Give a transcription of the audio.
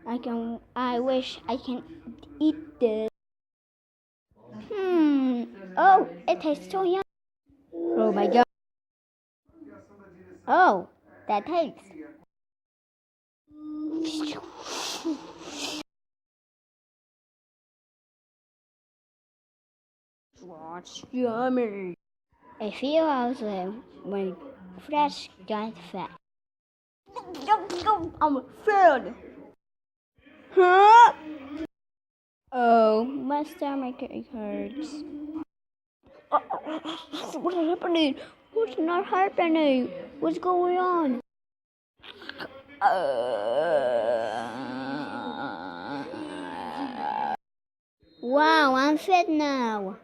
I wish I can eat this. Oh, it tastes so yummy. Oh my god. Oh, that tastes. What's yummy? I feel awesome when fresh got fat. I'm filled. Huh? Oh, my stomach hurts. What's happening? What's not happening? What's going on? Wow, I'm fat now.